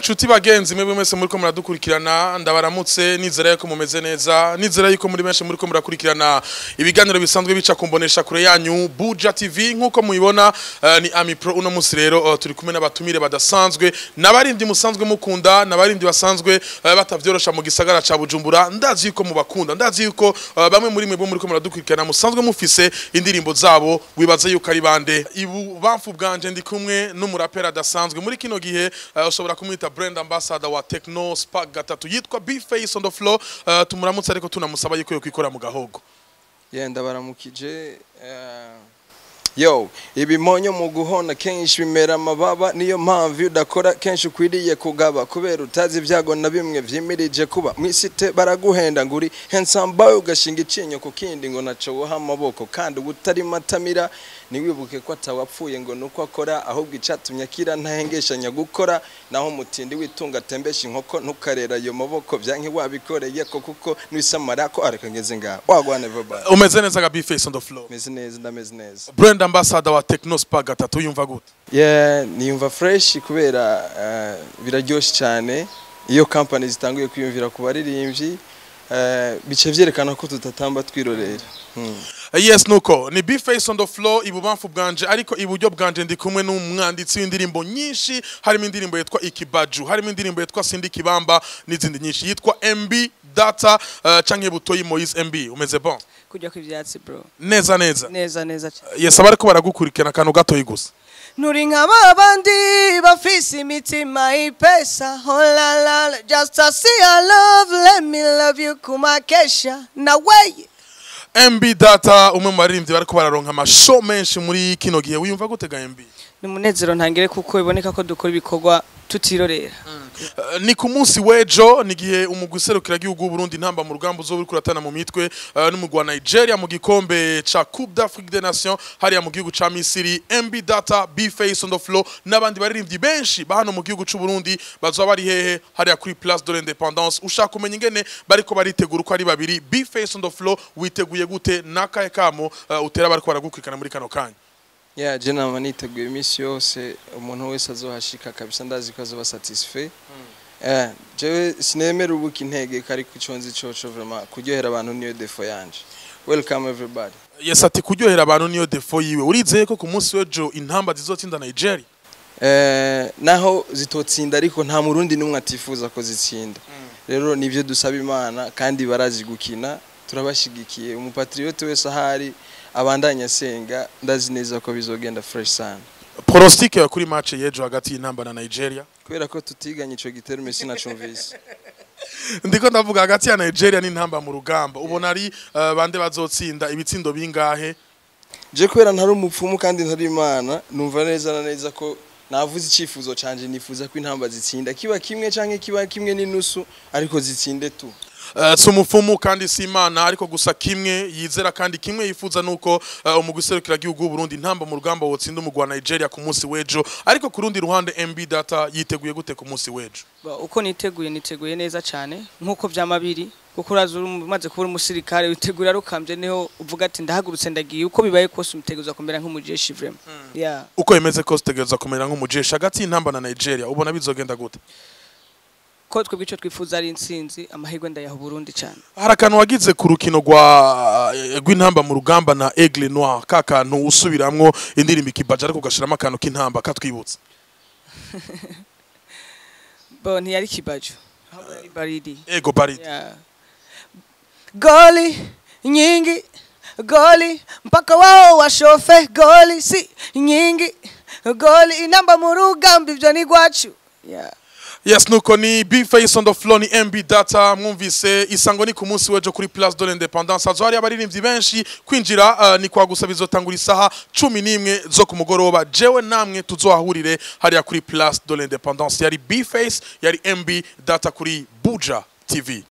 Chuti bagenzi mwebwe mwese muriko muradukurikirana ndabaramutse nizera yuko mumeze neza nizera yuko muri benshi muriko murakurikirana ibiganiro bisanzwe bica kumbonesha kure yanyu Buja TV nkuko muyibona ni Ami Pro uno musi rero turi kumwe n'abatumire badasanzwe nabarindi musanzwe mukunda nabarindi basanzwe batavyorosha mu gisagara ca Bujumbura ndazi yuko mubakunda ndazi yuko bamwe muri mwebwe muriko muradukurikirana musanzwe mufise indirimbo zabo wibaza yuko ari bande ibu bamfu bwanje ndi kumwe n'umurapera dasanzwe muri kino gihe ushobora kumwita brand ambassador wa Techno Spark gatatu yitwa B-Face on the floor tumuramutse ariko tunamusaba yuko kwikora mu gahogo yenda baramukije yo ibimonyo mu guhona kenshi bimera amababa niyo mpamvu udakora kenshi ukwiriye kugaba kubera utazi ibyago na bimwe vyimirije kuba mwisite baraguhenda nguri hensamba ugashinga icinyo ku kindi ngo naco woha amaboko kandi ubutari matamira niwibuke ko atawapfuye ngo nuko akora ahubwo icatumye akira ntahengeshanya gukora naho mutindi witunga tembesha inkoko ntukarera ayo maboko byanke wabikoreye ko kuko nisamara ko arakageze nga wagwane vuba umeze neza ga B-Face on the floor meze neza ndameze neza brand ambassador wa Techno Spark gatatu yumva gute niyumva fresh kubera biraryoshe cyane iyo company zitanguye kwiyumvira ku baririmbyi bice vyerekana ko tutatamba twirorera yes nuko ni B-Face on the floor ibubamfu bwanje ariko iburyo bwanje ndi kumwe n'umwanditsi w'indirimbo nyinshi harimo indirimbo yitwa Ikibaju harimo indirimbo yitwa Sindi Kibamba n'izindi nyinshi yitwa MB Data canke Butoyi Moise MB umeze bon kujya kwivyatsi bro neza yes abariko baragukurikirana kanu gato yigusa Nuri nk'abandi bafise imitima ipesa oh la la just to see your love let me love you kumakesha na way MB Data umwe mu baririmbyi bariko bararonka amashow menshi muri kino gihe wiyumva gutega MB ni munezero ntangire kuko iboneka ko dukora ibikorwa tutirorera ni ku munsi wejo ni gihe umugwiserukira gihugu Burundi ntamba mu rugamba uzo buri kuratana mu mitwe n'umugwa wa Nigeria mu gikombe ca Coupe d'Afrique des Nations hariya mu gihugu ca Misiri MB Data B-Face on the floor n'abandi baririmbyi benshi bahano mu gihugu c'u Burundi bazoba bari hehe hariya kuri Place de l'Indépendance ushaka kumenya ingene bariko baritegura uko ari babiri B-Face on the floor witeguye gute nakaye kamo utera bariko baragukurikana muri kano kanya je nama niteguye imisi yose umuntu wese azohashika kabisa ndazi ko azoba satisfait jewe sinemera ubuki intege kari kuconzi coco vraiment kuryohera abantu niyo defo yanje welcome everybody yes ati kuryohera abantu niyo defo yiwe urizeye ko ku munsi wejo intamba zizotsinda Nigeria naho zitotsinda ariko nta murundi numwe atifuza ko zitsinda rero nivyo dusaba Imana kandi barazi gukina turabashigikiye umupatriote wese ahari abandanya senga ndazi neza ko bizogenda fresh sana pronostic ya kuri match yejo hagati y'intamba na Nigeria kubera ko tutiganye ico gitero Messi na Chumvise ndiko ndavuga hagati ya Nigeria n'intamba mu rugamba ubona ari bande bazotsinda ibitsindo bingahe je kubera ntari umupfumu kandi ntari Imana numva neza na neza ko navuze icifuzo canje nifuza ko intamba zitsinda kiba kimwe canke kiba kimwe n'inusu ariko zitsinde tu sumufumu kandi simana ariko gusa kimwe yizera kandi kimwe yifuza nuko umugwiserukira gihugu Burundi ntamba mu rugamba wotsinda umugwa Nigeria ku munsi wejo ariko ku rundi ruhande MB Data yiteguye gute ku munsi wejo uko niteguye neza cyane nkuko vyamabiri kuko urazura umaze kubura umusirikare witegura rukambye niho uvuga ati ndahagurutse ndagiye uko bibaye kose umuteguza kumera nk'umujeshi vraiment uko yemeze kose utegereza kumera nk'umujeshi hagati y'intamba na Nigeria ubona bizogenda gute ko twebwe ico twifuza ari intsinzi amahirwe ndayaho Burundi cyane harakantu wagize ku rukino rw'intamba mu rugamba na Aigle Noir kakantu usubiramwo indirimbo Ikibaju ariko gashiramo akantu k'intamba katwibutsa bon yari Ikibaju baridi ego baridi goli nyingi goli mpaka wao washofe goli si nyingi goli inamba mu rugamba ivyo ni gwacu yes nuko ni B-Face on the floor ni MB Data mwumvise isango ni ku munsi wejo kuri Place de l'Indépendance azari abaririmbyi benshi kwinjira ni kwa gusa bizotangura isaha 11 zo ku mugoroba jewe namwe tuzohahurire hariya kuri Place de l'Indépendance yari B-Face yari MB Data kuri Buja TV